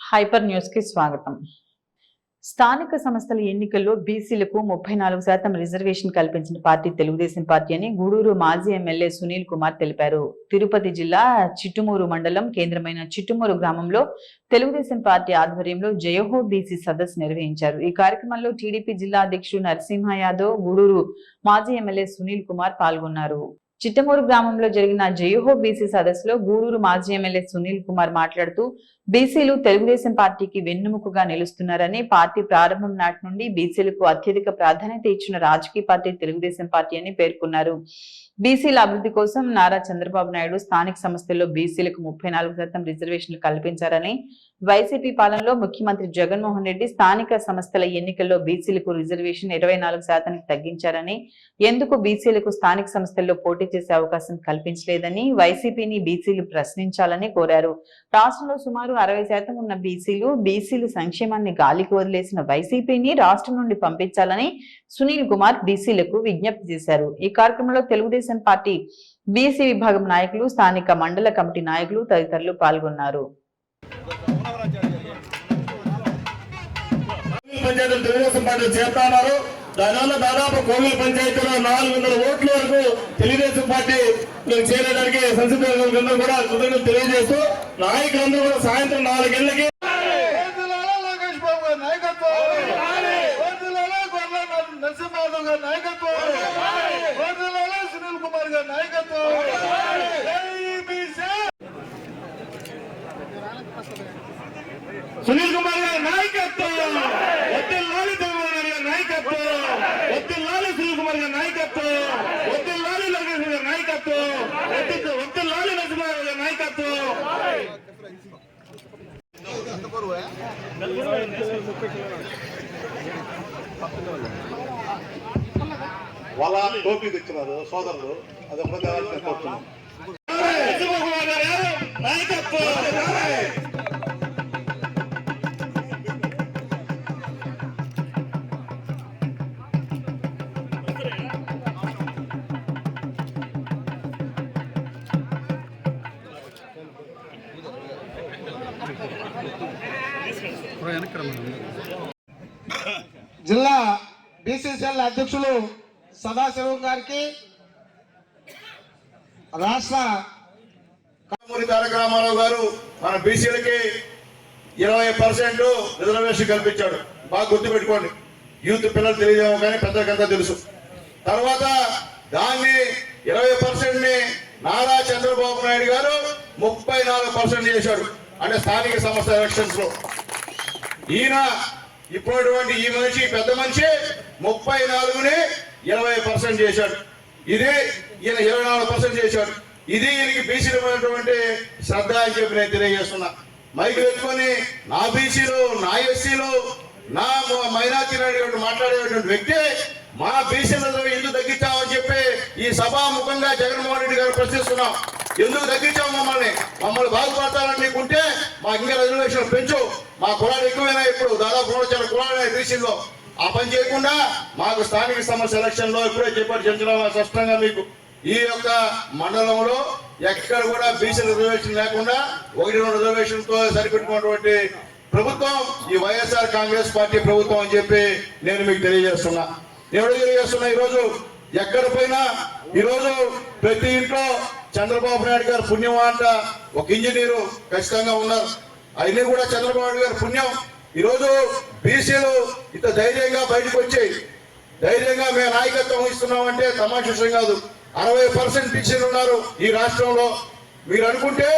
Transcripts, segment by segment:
Hyper news కి స్వాగతం. స్థానిక సంస్థల ఎన్నికల్లో బీసీలకు 34% రిజర్వేషన్ కల్పించిన పార్టీ తెలుగుదేశం పార్టీ అని గూడూరు మాజీ ఎమ్మెల్యే సునీల్ కుమార్ తెలిపారు. తిరుపతి జిల్లా చిట్టుమూరు మండలం కేంద్రమైన చిట్టుమూరు గ్రామంలో తెలుగుదేశం పార్టీ ఆధ్వర్యంలో జయహో బీసీ సదస్సు నిర్వహించారు. ఈ కార్యక్రమంలో టీడీపీ జిల్లా అధ్యక్షుడు నరసింహ యాదవ్, గూడూరు మాజీ ఎమ్మెల్యే సునీల్ కుమార్ పాల్గొన్నారు. చిట్టమూరు గ్రామంలో జరిగిన జయహో బీసీ సదస్సులో గూడూరు మాజీ ఎమ్మెల్యే సునీల్ కుమార్ మాట్లాడుతూ బీసీలు తెలుగుదేశం పార్టీకి వెన్నుముకగా నిలుస్తున్నారని, పార్టీ ప్రారంభం నాటి నుండి బీసీలకు అత్యధిక ప్రాధాన్యత ఇచ్చిన రాజకీయ పార్టీ తెలుగుదేశం పార్టీ అని పేర్కొన్నారు. బీసీల అభివృద్ధి కోసం నారా చంద్రబాబు నాయుడు స్థానిక సంస్థల్లో బీసీలకు 34% రిజర్వేషన్లు కల్పించారని, వైసీపీ పాలనలో ముఖ్యమంత్రి జగన్మోహన్ రెడ్డి స్థానిక సంస్థల ఎన్నికల్లో బీసీలకు రిజర్వేషన్ 24% తగ్గించారని, ఎందుకు బీసీలకు స్థానిక సంస్థల్లో పోటీ చేసే అవకాశం కల్పించలేదని వైసీపీని బీసీలు ప్రశ్నించాలని కోరారు. రాష్ట్రంలో సుమారు 60% ఉన్న బీసీలు సంక్షేమాన్ని గాలికి వదిలేసిన వైసీపీని రాష్ట్రం నుండి పంపించాలని సునీల్ కుమార్ బీసీలకు విజ్ఞప్తి చేశారు. ఈ కార్యక్రమంలో తెలుగుదేశం పార్టీ బీసీ విభాగం నాయకులు, స్థానిక మండల కమిటీ నాయకులు తదితరులు పాల్గొన్నారు. దానివల్ల దాదాపు కోవిల్ పంచాయతీలో 400 ఓట్ల వరకు తెలుగుదేశం పార్టీ చేరడానికి సంసిద్ధంగా కూడా కృతజ్ఞతలు తెలియజేస్తూ నాయకులందరూ కూడా సాయంత్రం 4 గంటలకి నరసింహరావు గారి నాయకత్వం, సునీల్ కుమార్ గారి నాయకత్వం, సునీల్ కుమార్ గారి నాయకత్వం, ఒత్తిల్లాలి చంద్రబాబు గారి నాయకత్వం, ఒత్తిల్లాలి సునీల్ కుమార్ గారి నాయకత్వం, ఒత్తిల్లాలి లోకేష్ గారి నాయకత్వం, ఒత్తిల్లాలి నరసింహరావు గారి నాయకత్వం. వాళ్ళ టోపీ తెచ్చినారు సోదరులు, అది ఒకటే కోరుతున్నాం. జిల్లా బీసీసీఎల్ అధ్యక్షులు సదాశివం గారికి, రాష్ట్ర తారక రామారావు గారు మన బీసీలకి 20% రిజర్వేషన్ కల్పించాడు. బాగా గుర్తుపెట్టుకోండి, యూత్ పిల్లలు తెలియజేమో కానీ పెద్దలకంతా తెలుసు. తర్వాత దాన్ని 20% నారా చంద్రబాబు నాయుడు గారు 34% చేశాడు. అంటే స్థానిక సంస్థ ఎలక్షన్స్ లో ఈయన ఇప్పుడుటువంటి ఈ మనిషి పెద్ద మనిషి 34ని 20% చేశాడు. ఇదే ఈయన 24% చేశాడు. ఇది ఈయనకి బీసీలమైనటువంటి శ్రద్ధ అని చెప్పి నేను తెలియజేస్తున్నా. మైకి పెట్టుకొని నా బీసీలు, నా ఎస్సీలు, నా మైనార్టీ మాట్లాడేటువంటి వ్యక్తి మా బీసీలలో ఎందుకు తగ్గించామని చెప్పి ఈ సభాముఖంగా జగన్మోహన్ రెడ్డి గారు ప్రశ్నిస్తున్నాం. ఎందుకు తగ్గించావు మమ్మల్ని బాగుపడతారని నీకుంటే మాకు ఇంకా రిజర్వేషన్ పెంచు, మా కులాలు ఎక్కువైనా ఇప్పుడు దాదాపు 300 కులాలు బీసీలో ఆ పని చేయకుండా మాకు స్థానిక సమస్య ఎలక్షన్ లో ఇప్పుడే చెప్పారు చంద్రబాబు స్పష్టంగా మీకు ఈ యొక్క మండలంలో ఎక్కడ కూడా బీసీ రిజర్వేషన్ లేకుండా 1-2 రిజర్వేషన్ తో సరిపెట్టుకున్నటువంటి ప్రభుత్వం ఈ వైఎస్ఆర్ కాంగ్రెస్ పార్టీ ప్రభుత్వం అని చెప్పి నేను మీకు తెలియజేస్తున్నా. ఈరోజు ఎక్కడ పోయినా ఈరోజు ప్రతి ఇంట్లో చంద్రబాబు నాయుడు గారు పుణ్యం అంట ఒక ఇంజనీరు ఖచ్చితంగా ఉన్నారు. అయినా కూడా చంద్రబాబు నాయుడు గారు పుణ్యం ఈరోజు బీసీలు ఇంత ధైర్యంగా బయటకు వచ్చి ధైర్యంగా మేము నాయకత్వం వహిస్తున్నామంటే తమాషా విషయం కాదు. 60% బీసీలు ఉన్నారు ఈ రాష్ట్రంలో. మీరు అనుకుంటే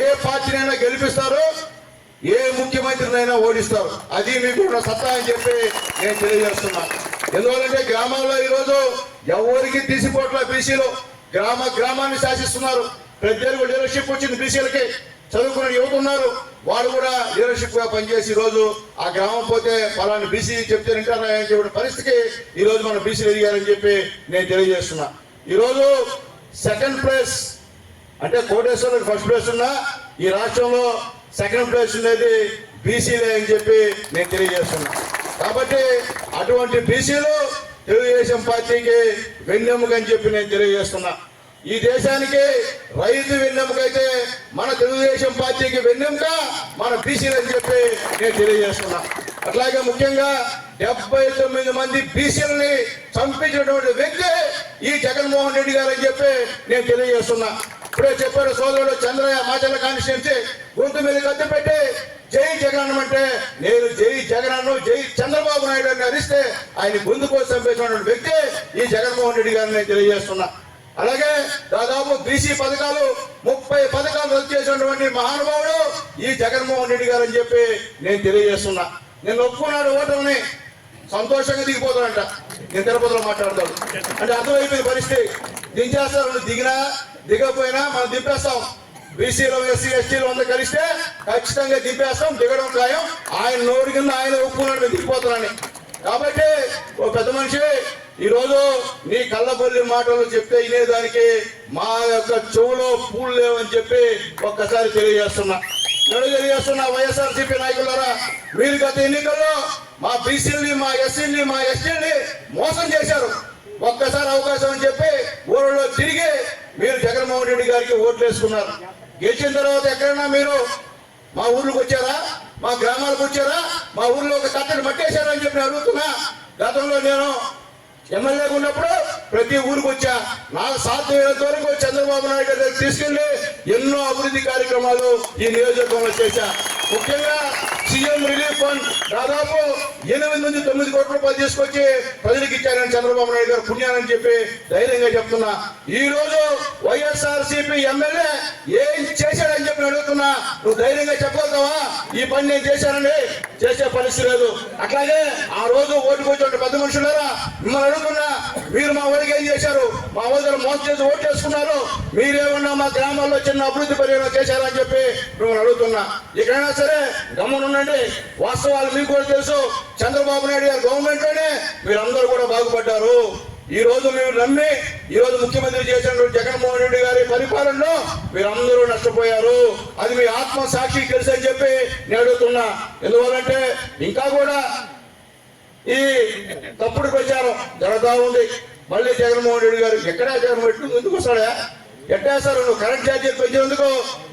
ఏ పార్టీనైనా గెలిపిస్తారు, ఏ ముఖ్యమంత్రినైనా ఓడిస్తారు. అది మీకు సత్తా అని చెప్పి నేను తెలియజేస్తున్నాను. ఎందువల్లంటే గ్రామాల్లో ఈరోజు ఎవరికి తీసిపోట్ల బీసీలు గ్రామాన్ని శాసిస్తున్నారు. ప్రజలకు లీడర్షిప్ వచ్చింది బీసీలకి. చదువుకున్న యువత ఉన్నారు, వాళ్ళు కూడా లీడర్షిప్ గా పనిచేసి ఈరోజు ఆ గ్రామం పోతే ఫలాన్ని బీసీ చెప్తే వింటారా అని చెప్పిన పరిస్థితికి ఈ రోజు మన బీసీలు ఎదిగారని చెప్పి నేను తెలియజేస్తున్నా. ఈరోజు సెకండ్ ప్లేస్ అంటే కోటేశ్వరం ఫస్ట్ ప్లేస్ ఉన్నా ఈ రాష్ట్రంలో సెకండ్ ప్లేస్ ఉండేది బీసీలే అని చెప్పి నేను తెలియజేస్తున్నా. కాబట్టి అటువంటి బీసీలు తెలుగుదేశం పార్టీకి వెన్నెముక అని చెప్పి నేను తెలియజేస్తున్నా. ఈ దేశానికి రైతు వెన్నెముకైతే మన తెలుగుదేశం పార్టీకి వెన్నెముక మన బీసీలు అని చెప్పి నేను తెలియజేస్తున్నా. అట్లాగే ముఖ్యంగా 79 మంది బీసీలని చంపించినటువంటి వ్యక్తి ఈ జగన్మోహన్ రెడ్డి గారు అని చెప్పి నేను తెలియజేస్తున్నా. ఇప్పుడే చెప్పారు సోదరుడు చంద్రయ్య మాచర్ల కాన్స్టిట్యున్సీ గొంతు మీద కత్తి పెట్టి జై జగన్ అంటే నేను జై జగన్ జై చంద్రబాబు నాయుడు అని అరిస్తే ఆయన గొంతు కోసం చంపేసినటువంటి వ్యక్తి ఈ జగన్మోహన్ రెడ్డి గారిని నేను తెలియజేస్తున్నా. అలాగే దాదాపు బీసీ పథకాలు 30 పథకాలు రద్దు చేసినటువంటి మహానుభావుడు ఈ జగన్మోహన్ రెడ్డి గారు అని చెప్పి నేను తెలియజేస్తున్నా. నేను ఒప్పుకున్నాడు ఓటర్ని సంతోషంగా దిగిపోతాడంట. నేను తిరుపతిలో మాట్లాడతాడు అంటే అర్థమైపోయిన పరిస్థితి. దించేస్తారు, దిగినా దిగకపోయినా మనం దింపేస్తాం. బీసీలో ఎస్సీ ఎస్టీలు అందరూ కలిస్తే ఖచ్చితంగా దింపేస్తాం, దిగడం ఖాయం. ఆయన నోరు కింద ఆయన ఒప్పుకున్నాడు నేను దిగిపోతానని. కాబట్టి ఓ పెద్ద మనిషి ఈరోజు నీ కళ్ళబొల్లి మాటలు చెప్తే వినేదానికి మా యొక్క చెవులో పూలు లేవని చెప్పి ఒక్కసారి తెలియజేస్తున్నా. వైఎస్ఆర్సీపీ నాయకులారా, మీరు గత ఎన్నికల్లో మా బీసీలని మా ఎస్సీని మా ఎస్టీని మోసం చేశారు. ఒక్కసారి అవకాశం అని చెప్పి ఊళ్ళో తిరిగి మీరు జగన్మోహన్ రెడ్డి గారికి ఓట్లు వేసుకున్నారు. గెలిచిన తర్వాత ఎక్కడైనా మీరు మా ఊర్లోకి వచ్చారా, మా గ్రామాలకు వచ్చారా, మా ఊర్లో ఒక కట్టడి మట్టేశారని చెప్పి అడుగుతున్నా. గతంలో నేను ఎమ్మెల్యేగా ఉన్నప్పుడు ప్రతి ఊరికి వచ్చా. నాకు సాధ్యమైనంత వరకు చంద్రబాబు నాయుడు గారు తీసుకెళ్లి ఎన్నో అభివృద్ధి కార్యక్రమాలు ఈ నియోజకవర్గంలో చేశా. ముఖ్యంగా సీఎం రిలీఫ్ ఫండ్ దాదాపు 8 నుంచి 9 కోట్ల రూపాయలు తీసుకొచ్చి ప్రజలకు ఇచ్చారని చంద్రబాబు నాయుడు గారు పుణ్యానని చెప్పి ధైర్యంగా చెప్తున్నా. ఈ రోజు వైఎస్ఆర్సీపీ ఎమ్మెల్యే ఏం చేశాడని చెప్పి అడుగుతున్నా. నువ్వు ధైర్యంగా చెప్పగలుగుతావా ఈ పని నేను చేశానని? చేసే పరిస్థితి లేదు. అట్లాగే ఆ రోజు ఓటుకు వచ్చే పెద్ద మనుషులారా, మిమ్మల్ని అడుగుతున్నా, మీరు మా ఊరికి ఏం చేశారు? మా ఊరు మోసం చేసి ఓటు చేసుకున్నారు. మీరేమన్నా మా గ్రామాల్లో చిన్న అభివృద్ధి పరిణామం చేశారని చెప్పి మిమ్మల్ని అడుగుతున్నా. ఎక్కడైనా సరే గమనుండండి, వాస్తవాలు మీకు కూడా తెలుసు. చంద్రబాబు నాయుడు గారి గవర్నమెంట్ లోనే మీరందరూ కూడా బాగుపడ్డారు. ఈ రోజు మేము నమ్మి ఈ రోజు ముఖ్యమంత్రి చేసిన జగన్మోహన్ రెడ్డి గారి పరిపాలనలో మీరందరూ నష్టపోయారు. అది మీ ఆత్మ సాక్షి తెలుసు అని చెప్పి నేను అడుగుతున్నా. ఎందువల్లంటే ఇంకా కూడా ఈ తప్పుడు ప్రచారం జరుగుతూ ఉంది. మళ్ళీ జగన్మోహన్ రెడ్డి గారు ఎక్కడా జగన్మోహన్ రెడ్డి ఎందుకు వస్తాడా? ఎట్టేస్తారు? నువ్వు కరెంట్ ఛార్జీలు పెంచినందుకు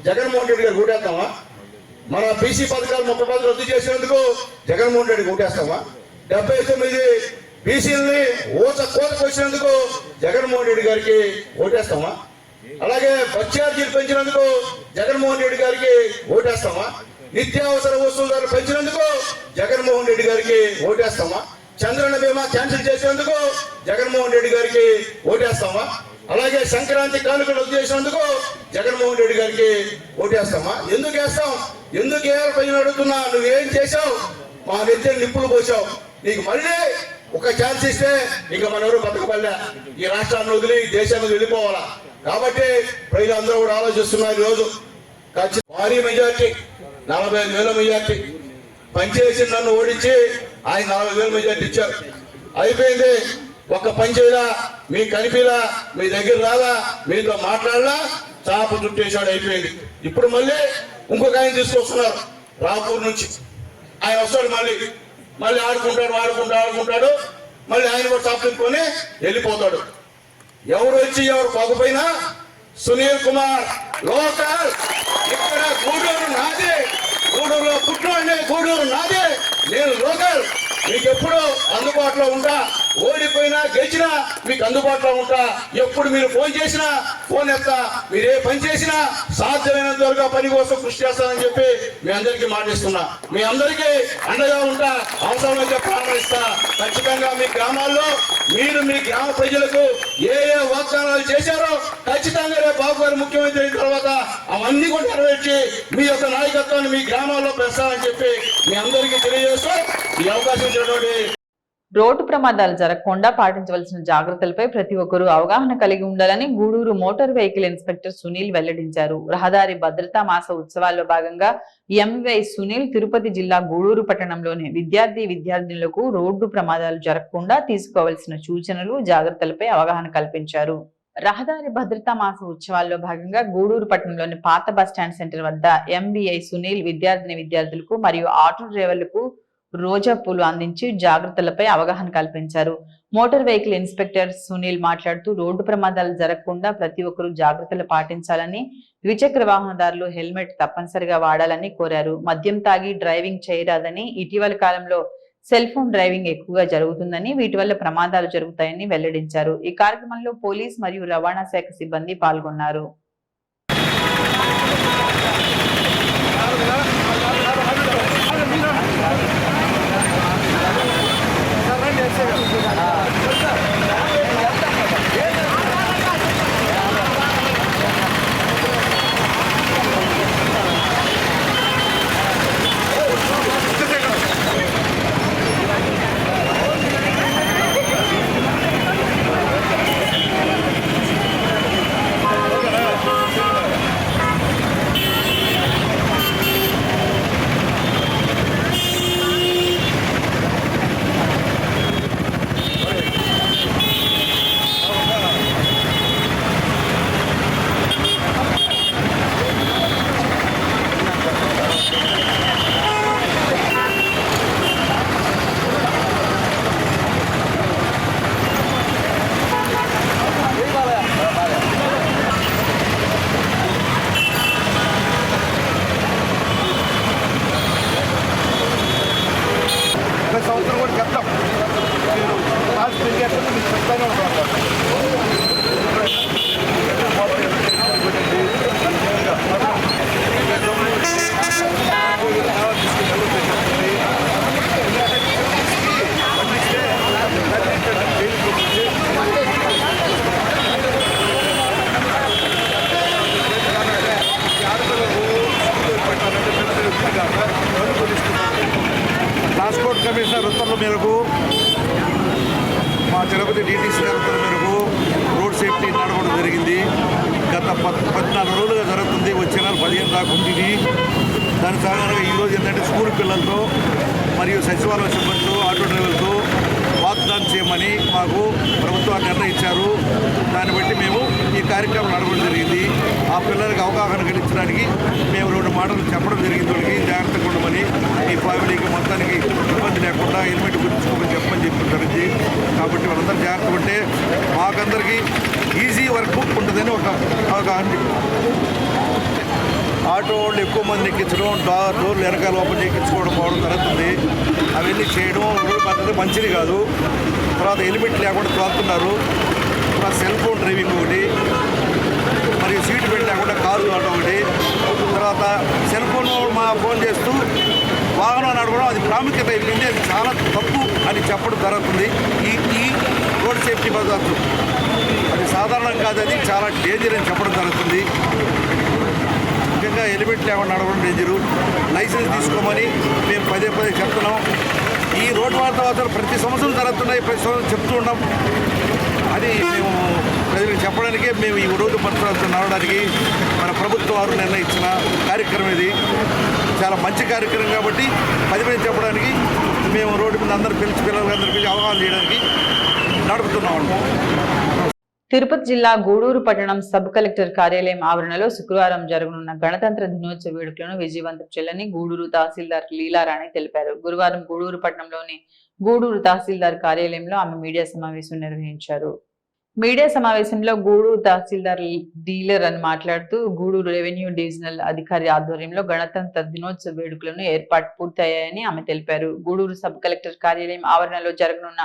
జగన్మోహన్ రెడ్డి గారు ఓటేస్తావా? మన బీసీ పథకాలు 30 పథకాలు రద్దు చేసినందుకు జగన్మోహన్ రెడ్డికి ఓటేస్తావా? 79 బీసీలని కోతకు వచ్చినందుకు జగన్మోహన్ రెడ్డి గారికి ఓటేస్తామా? అలాగే బస్ ఛార్జీలు పెంచినందుకు జగన్మోహన్ రెడ్డి గారికి ఓటేస్తామా? నిత్యావసర వస్తువుల ధరలు పెంచినందుకు జగన్మోహన్ రెడ్డి గారికి ఓటేస్తామా? చంద్రన్న బీమా క్యాన్సిల్ చేసినందుకు జగన్మోహన్ రెడ్డి గారికి ఓటేస్తామా? అలాగే సంక్రాంతి కానుకలు రద్దు చేసినందుకు జగన్మోహన్ రెడ్డి గారికి ఓటేస్తామా? ఎందుకు వేస్తాం? ఎందుకు వేయాలి ప్రజలు అడుగుతున్నా. నువ్వేం చేశావు? మా నెత్తిన నిప్పులు పోసావు. నీకు మళ్ళీ ఒక ఛాన్స్ ఇస్తే ఇక మనెవరు బతకబడలే. ఈ రాష్ట్రాన్ని వదిలి దేశాన్ని వెళ్ళిపోవాలా. కాబట్టి ప్రజలందరూ కూడా ఆలోచిస్తున్నారు. ఈరోజు భారీ మెజార్టీ 45,000 మెజార్టీ పనిచేసి నన్ను ఓడించి ఆయన 40,000 మెజార్టీ ఇచ్చారు. అయిపోయింది. ఒక్క పని చేయలా, మీకు కనిపిలా, మీ దగ్గర రాలా, మీతో మాట్లాడలా, చాప చుట్టేశాడు. అయిపోయింది. ఇప్పుడు మళ్ళీ ఇంకొక ఆయన తీసుకొస్తున్నారు రాపూర్ నుంచి. ఆయన వస్తాడు, మళ్ళీ ఆడుకుంటాడు. మళ్ళీ ఆయన కూడా చాప చుట్టుకొని వెళ్ళిపోతాడు. ఎవరు వచ్చి ఎవరు కాకపోయినా సునీల్ కుమార్ లోకల్, ఇక్కడ గూడూరు నాదే, గూడూరులో పుట్టినోడిని, గూడూరు నాదే, నేను లోకల్. మీకు ఎప్పుడు అందుబాటులో ఉంటా. ఓడిపోయినా గెలిచినా మీకు అందుబాటులో ఉంటా. ఎప్పుడు మీరు ఫోన్ చేసినా ఫోన్ ఎత్తా. మీరు ఏ పని చేసినా సాధ్యమైనంత వరకు పని కోసం కృషి చేస్తానని చెప్పి మీ అందరికీ మాటిస్తున్నా. మీ అందరికీ అండగా ఉంటా. అవసరమైతే ప్రారంభిస్తా. ఖచ్చితంగా మీ గ్రామాల్లో మీరు మీ గ్రామ ప్రజలకు ఏ వాగ్దానాలు చేశారో ఖచ్చితంగా రేపు బాబు గారు ముఖ్యమంత్రి అయిన తర్వాత అవన్నీ కూడా నెరవేర్చి మీ యొక్క నాయకత్వాన్ని మీ గ్రామాల్లో పెంచాలని చెప్పి మీ అందరికీ తెలియజేస్తూ ఈ అవకాశం ఇచ్చినటువంటి రోడ్డు ప్రమాదాలు జరగకుండా పాటించవలసిన జాగ్రత్తలపై ప్రతి ఒక్కరూ అవగాహన కలిగి ఉండాలని Gudur motor vehicle inspector Sunil వెల్లడించారు. రహదారి భద్రతా మాస ఉత్సవాల్లో భాగంగా ఎంవై సునీల్ తిరుపతి జిల్లా గూడూరు పట్టణంలోని విద్యార్థినులకు రోడ్డు ప్రమాదాలు జరగకుండా తీసుకోవాల్సిన సూచనలు, జాగ్రత్తలపై అవగాహన కల్పించారు. రహదారి భద్రతా మాస ఉత్సవాల్లో భాగంగా గూడూరు పట్టణంలోని పాత బస్టాండ్ సెంటర్ వద్ద ఎంబీఐ సునీల్ విద్యార్థులకు మరియు ఆటో డ్రైవర్లకు రోజా పూలు అందించి జాగ్రత్తలపై అవగాహన కల్పించారు. మోటార్ వెహికల్ ఇన్స్పెక్టర్ సునీల్ మాట్లాడుతూ రోడ్డు ప్రమాదాలు జరగకుండా ప్రతి ఒక్కరూ జాగ్రత్తలు పాటించాలని, ద్విచక్ర వాహనదారులు హెల్మెట్ తప్పనిసరిగా వాడాలని కోరారు. మద్యం తాగి డ్రైవింగ్ చేయరాదని, ఇటీవల కాలంలో సెల్ ఫోన్ డ్రైవింగ్ ఎక్కువగా జరుగుతుందని, వీటి వల్ల ప్రమాదాలు జరుగుతాయని వెల్లడించారు. ఈ కార్యక్రమంలో పోలీస్ మరియు రవాణా శాఖ సిబ్బంది పాల్గొన్నారు. సంవత్సరం కూడా చెప్తాం మీరు లాస్ట్ పెరిగేస్తుంది మీకు చెప్తానే ఉంటాం. ట్రాన్స్పోర్ట్ కమిషనర్ ఉత్తర్వుల మేరకు మా తిరుపతి డీటీసీ గారి ఉత్తర్వుల మేరకు రోడ్ సేఫ్టీ నడవడం జరిగింది. గత 14 రోజులుగా జరుగుతుంది. వచ్చే నెల 15 దాకా ఉంది. దాని సాధారణంగా ఈరోజు ఏంటంటే స్కూల్ పిల్లలతో మరియు సచివాలయ సిబ్బందితో ఆటో డ్రైవర్లతో వాగ్దానం చేయమని మాకు ప్రభుత్వాన్ని నిర్ణయించారు. దాన్ని బట్టి మేము ఈ కార్యక్రమం నడవడం జరిగింది. ఆ పిల్లలకి అవగాహన కలిగించడానికి మేము 2 మాటలు చెప్పడం జరిగింది. వాళ్ళకి జాగ్రత్తగా ఉండమని, ఈ ఫ్యామిలీకి మొత్తానికి ఇబ్బంది లేకుండా హెల్మెట్ గుర్తుంచుకోమని చెప్పమని జరిగింది. కాబట్టి వాళ్ళందరూ జాగ్రత్త ఉంటే మాకందరికీ ఈజీ వర్క్ ఉంటుందని ఒక అవగాహన. ఆటో వాళ్ళు ఎక్కువ మంది ఎక్కించడం, డోర్లు వెనకాల ఓపెన్ ఎక్కించుకోవడం పోవడం జరుగుతుంది. అవన్నీ చేయడం పద్ధతి మంచిది కాదు. తర్వాత హెల్మెట్ లేకుండా తోలుతున్నారు. తర్వాత సెల్ ఫోన్ డ్రైవింగ్ ఒకటి, మరియు సీట్ బెల్ట్ లేకుండా కారు తోలడం ఒకటి, తర్వాత సెల్ ఫోన్ చేస్తూ వాహనం నడపడం అది ప్రాముఖ్యత అయిపోయింది. అది చాలా తప్పు అని చెప్పడం జరుగుతుంది. ఈ రోడ్ సేఫ్టీ పద్ధతులు అది సాధారణం కాదు, అది చాలా డేంజర్ అని చెప్పడం జరుగుతుంది. ముఖ్యంగా హెల్మెట్ లేకుండా నడవడం డేంజరు. లైసెన్స్ తీసుకోమని మేము పదే చెప్తున్నాం. ఈ రోడ్డు వాతావరణాలు ప్రతి సంవత్సరం జరుగుతున్నాయి, ప్రతి సంవత్సరం చెప్తూ ఉన్నాం. అది మేము ప్రజలకు చెప్పడానికే మేము ఈ రోజు పత్రాలతో నడవడానికి మన ప్రభుత్వం వారు నిర్ణయించిన కార్యక్రమం ఇది. చాలా మంచి కార్యక్రమం కాబట్టి 10 మంది చెప్పడానికి మేము రోడ్డు మీద అందరూ పిల్లలందరూ పిలిచి అవగాహన చేయడానికి నడుపుతున్నాం. తిరుపతి జిల్లా గూడూరు పట్టణం సబ్ కలెక్టర్ కార్యాలయం ఆవరణలో శుక్రవారం జరగనున్న గణతంత్ర దినోత్సవ వేడుకలను విజయవంతం చేయాలని గూడూరు తహసీల్దార్ లీలారాణి తెలిపారు. గురువారం గూడూరు పట్టణంలోని గూడూరు తహసీల్దార్ కార్యాలయంలో ఆమె మీడియా సమావేశం నిర్వహించారు. మీడియా సమావేశంలో గూడూరు తహసీల్దార్ డీలర్ అని మాట్లాడుతూ గూడూరు రెవెన్యూ డివిజనల్ అధికారి ఆధ్వర్యంలో గణతంత్ర దినోత్సవ వేడుకలను ఏర్పాటు పూర్తయ్యాయని ఆమె తెలిపారు. గూడూరు సబ్ కలెక్టర్ కార్యాలయం ఆవరణలో జరగనున్న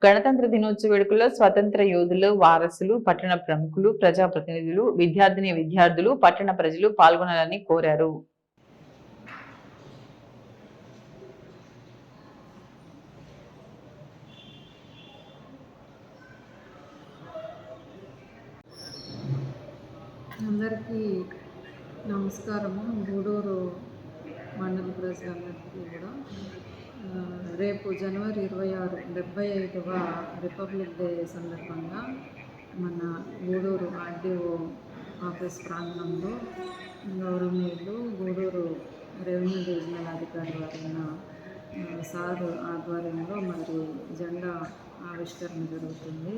గణతంత్ర దినోత్సవ వేడుకల్లో స్వతంత్ర యోధులు, వారసులు, పట్టణ ప్రముఖులు, ప్రజాప్రతినిధులు, విద్యార్థులు, పట్టణ ప్రజలు పాల్గొనాలని కోరారు. అందరికీ నమస్కారము. గూడూరు మండల ప్రజలందరికీ కూడా రేపు జనవరి 26 75వ రిపబ్లిక్ డే సందర్భంగా మన గూడూరు ఆర్డీఓ ఆఫీస్ ప్రాంగణంలో గౌరవనీయులు గూడూరు రెవెన్యూ డివిజనల్ అధికారి వారైన సార్ ఆధ్వర్యంలో మరి జెండా ఆవిష్కరణ జరుగుతుంది.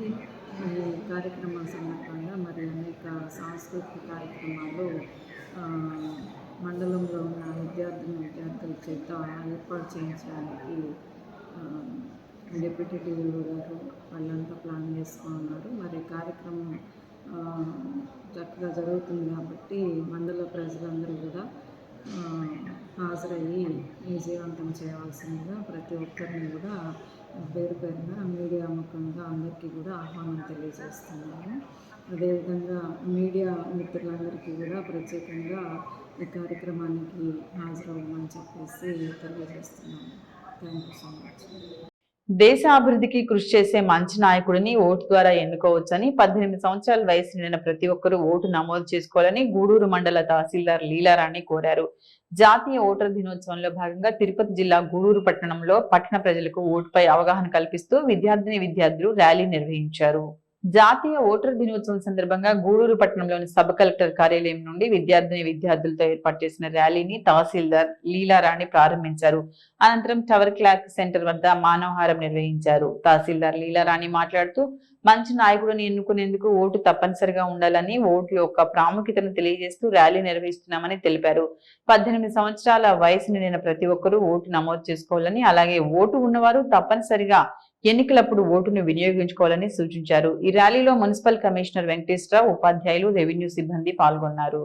ఈ కార్యక్రమం సందర్భంగా మరి అనేక సాంస్కృతిక కార్యక్రమాలు మండలంలో ఉన్న విద్యార్థుల చేత ఏర్పాటు చేయించడానికి డిప్యూటీ టీవీఓ గారు వాళ్ళంతా ప్లాన్ చేసుకుని ఉన్నారు. మరి కార్యక్రమం చక్కగా జరుగుతుంది కాబట్టి మండల ప్రజలందరూ కూడా హాజరయ్యి విజయవంతం చేయవలసిందిగా ప్రతి ఒక్కరిని కూడా పేరు పేరున మీడియా ముఖంగా అందరికీ కూడా ఆహ్వానం తెలియజేస్తున్నాము. అదేవిధంగా మీడియా మిత్రులందరికీ కూడా ప్రత్యేకంగా ఈ కార్యక్రమానికి హాజరవ్వమని చెప్పేసి తెలియజేస్తున్నాము. Thank you so much. దేశ అభివృద్ధికి కృషి చేసే మంచి నాయకుడిని ఓటు ద్వారా ఎన్నుకోవచ్చని 18 సంవత్సరాల వయసు నిండిన ప్రతి ఒక్కరూ ఓటు నమోదు చేసుకోవాలని గూడూరు మండల తహసీల్దార్ లీలారాణి కోరారు. జాతీయ ఓటర్ దినోత్సవంలో భాగంగా తిరుపతి జిల్లా గూడూరు పట్టణంలో పట్టణ ప్రజలకు ఓటుపై అవగాహన కల్పిస్తూ విద్యార్థులు ర్యాలీ నిర్వహించారు. జాతీయ ఓటర్ దినోత్సవం సందర్భంగా గూడూరు పట్టణంలోని సబ్ కలెక్టర్ కార్యాలయం నుండి విద్యార్థులతో ఏర్పాటు చేసిన ర్యాలీని తహసీల్దార్ లీలారాణి ప్రారంభించారు. అనంతరం టవర్ క్లాక్ సెంటర్ వద్ద మానవహారం నిర్వహించారు. తహసీల్దార్ లీలారాణి మాట్లాడుతూ మంచి నాయకుడిని ఎన్నుకునేందుకు ఓటు తప్పనిసరిగా ఉండాలని, ఓటు యొక్క ప్రాముఖ్యతను తెలియజేస్తూ ర్యాలీ నిర్వహిస్తున్నామని తెలిపారు. 18 సంవత్సరాల వయసు నిండిన ప్రతి ఒక్కరూ ఓటు నమోదు చేసుకోవాలని, అలాగే ఓటు ఉన్నవారు తప్పనిసరిగా ఎన్నికలప్పుడు ఓటును వినియోగించుకోవాలని సూచించారు. ఈ ర్యాలీలో మున్సిపల్ కమిషనర్ వెంకటేశ్వరరావు, ఉపాధ్యాయులు, రెవెన్యూ సిబ్బంది పాల్గొన్నారు.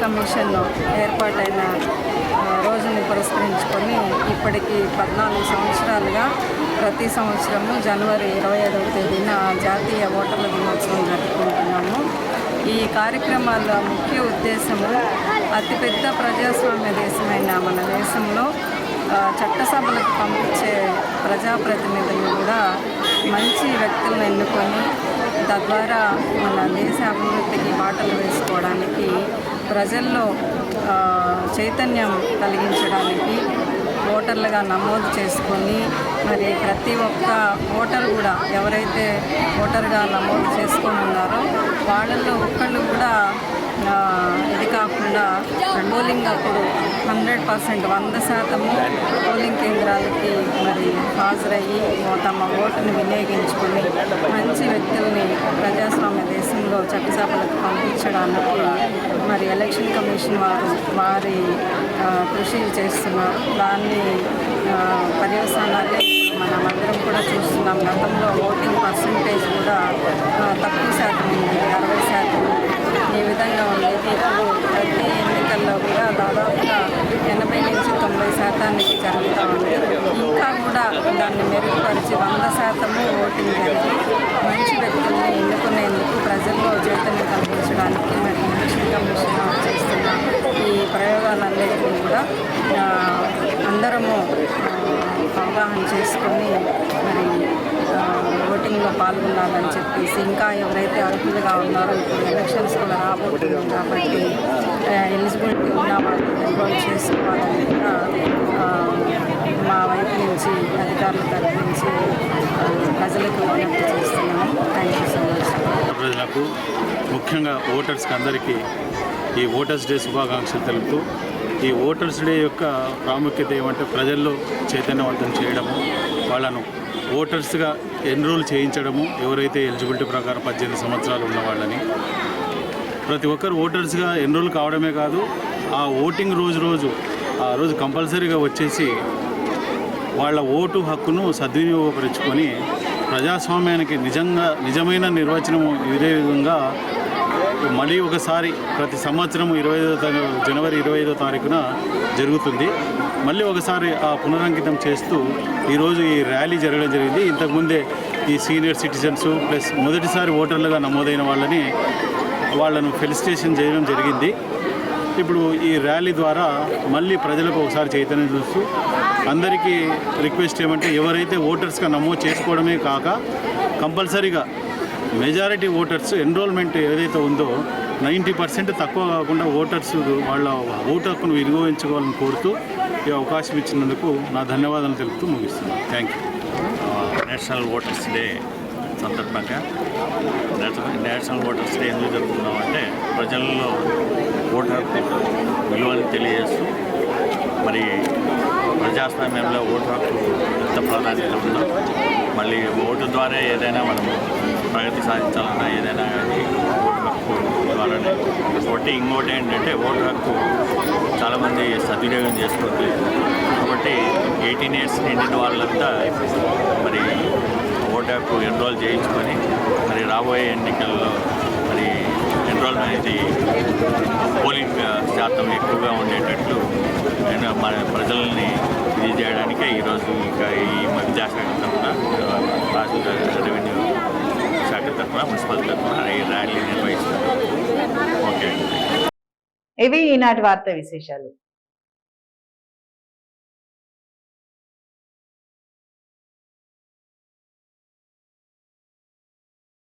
కమిషన్లో ఏర్పాటైన రోజుని పురస్కరించుకొని ఇప్పటికి 14 సంవత్సరాలుగా ప్రతి సంవత్సరము జనవరి 25వ తేదీన జాతీయ ఓటర్ల దినోత్సవం జరుపుకుంటున్నాము. ఈ కార్యక్రమాల ముఖ్య ఉద్దేశము అతిపెద్ద ప్రజాస్వామ్య దేశమైన మన దేశంలో చట్టసభలకు పంపించే ప్రజాప్రతినిధులు కూడా మంచి వ్యక్తులను ఎన్నుకొని తద్వారా మన దేశ అభివృద్ధికి బాటలు వేసుకోవడానికి, ప్రజల్లో చైతన్యం కలిగించడానికి ఓటర్లుగా నమోదు చేసుకొని మరి ప్రతి ఒక్క ఓటర్ కూడా ఎవరైతే ఓటర్గా నమోదు చేసుకొని ఉన్నారో వాళ్ళల్లో ఒక్కళ్ళు కూడా ఇది కాకుండా పోలింగ్ అప్పుడు 100% 100% పోలింగ్ కేంద్రాలకి మరి హాజరయ్యి తమ ఓటుని వినియోగించుకొని మంచి వ్యక్తుల్ని ప్రజాస్వామ్య దేశంలో చట్టసభలకు పంపించడానికి మరి ఎలక్షన్ కమిషన్ వారి కృషి చేస్తున్నారు. దాన్ని పర్యవసానాలే మనమందరం కూడా చూస్తున్నాం. గతంలో ఓటింగ్ పర్సంటేజ్ కూడా తక్కువ శాతం ఉంది, 60% ఈ విధంగా ఉండేది. ఇప్పుడు ప్రతి ఎన్నికల్లో కూడా దాదాపుగా 80 నుంచి 90% జరుగుతూ ఉంది. ఇంకా కూడా దాన్ని మెరుగుపరిచి 100% ఓటింగ్ జరిగి మంచి వ్యక్తుల్ని ఎన్నుకునేందుకు ప్రజల్లో చైతన్యం కల్పించడానికి మరి ఎలక్షన్ కమిషన్ చేస్తున్న ఈ ప్రయోగాలన్నింటినీ కూడా అందరము అవగాహన చేసుకొని మరి ఓటింగ్లో పాల్గొనాలని చెప్పేసి, ఇంకా ఎవరైతే అర్హులుగా ఉన్నారో ఇప్పుడు ఎలక్షన్స్ కూడా రాబోతున్నాయి కాబట్టి ఎలిజిబిలిటీ ఉన్న వాళ్ళు ఎన్రోల్ చేసుకోవాలని కూడా మా వైపు నుంచి అధికారుల తరఫు నుంచి ప్రజలకు విజ్ఞప్తి చేస్తున్నాము. Thank you so much. ప్రజలకు ముఖ్యంగా ఓటర్స్కి అందరికీ ఈ ఓటర్స్ డే శుభాకాంక్షలు తెలుపుతూ, ఈ ఓటర్స్ డే యొక్క ప్రాముఖ్యత ఏమంటే ప్రజల్లో చైతన్యవంతం చేయడము, వాళ్ళను ఓటర్స్గా ఎన్రోల్ చేయించడము, ఎవరైతే ఎలిజిబిలిటీ ప్రకారం 18 సంవత్సరాలు ఉన్న వాళ్ళని ప్రతి ఒక్కరు ఓటర్స్గా ఎన్రోల్ కావడమే కాదు, ఆ ఓటింగ్ ఆ రోజు కంపల్సరీగా వచ్చేసి వాళ్ళ ఓటు హక్కును సద్వినియోగపరుచుకొని ప్రజాస్వామ్యానికి నిజమైన నిర్వచనం ఇదే విధంగా మళ్ళీ ఒకసారి ప్రతి సంవత్సరం జనవరి 25వ తారీఖున జరుగుతుంది. మళ్ళీ ఒకసారి ఆ పునరంకితం చేస్తూ ఈరోజు ఈ ర్యాలీ జరగడం జరిగింది. ఇంతకుముందే ఈ సీనియర్ సిటిజన్స్ ప్లస్ మొదటిసారి ఓటర్లుగా నమోదైన వాళ్ళను ఫెలిసిటేషన్ చేయడం జరిగింది. ఇప్పుడు ఈ ర్యాలీ ద్వారా మళ్ళీ ప్రజలకు ఒకసారి చైతన్యం చూస్తూ అందరికీ రిక్వెస్ట్ ఏమంటే, ఎవరైతే ఓటర్స్గా నమోదు చేసుకోవడమే కాక కంపల్సరీగా మెజారిటీ ఓటర్స్ ఎన్రోల్మెంట్ ఏదైతే ఉందో 90% తక్కువ కాకుండా ఓటర్స్ వాళ్ళ ఓటు హక్కును వినియోగించుకోవాలని కోరుతూ ఈ అవకాశం ఇచ్చినందుకు నా ధన్యవాదాలు తెలుపుతూ ముగిస్తున్నాను. Thank you. National voters day సందర్భంగా నేషనల్ ఓటర్స్ డే ఎందుకు జరుపుతున్నామంటే, ప్రజల్లో ఓటు హక్కు విలువను తెలియజేస్తూ మరి ప్రజాస్వామ్యంలో ఓటు హక్కు ఎంత ప్రాధాన్యత ఉందో, మళ్ళీ ఓటు ద్వారా ఏదైనా మనము ప్రగతి సాధించాలన్నా ఏదైనా కానీ ఓటు హక్కు ద్వారానే. ఇంకోటి ఏంటంటే ఓటు హక్కు చాలామంది సద్వినియోగం చేసుకోవట్లేదు కాబట్టి 18 years నిండిన వాళ్ళంతా మరి ఓటు హక్కు ఎన్రోల్ చేయించుకొని మరి రాబోయే ఎన్నికల్లో మరి ఎన్రోల్ అనేది పోలింగ్ శాతం ఎక్కువగా ఉండేటట్లు మన ప్రజల్ని ఇది చేయడానికే ఈరోజు ఇంకా ఈ విద్యాశాఖ తరఫున రాష్ట్ర రెవెన్యూ శాఖ తరఫున మున్సిపల్ తరఫున ఈ ర్యాలీ నిర్వహిస్తారు. ఓకే. ఇవి ఈనాటి వార్తా విశేషాలు.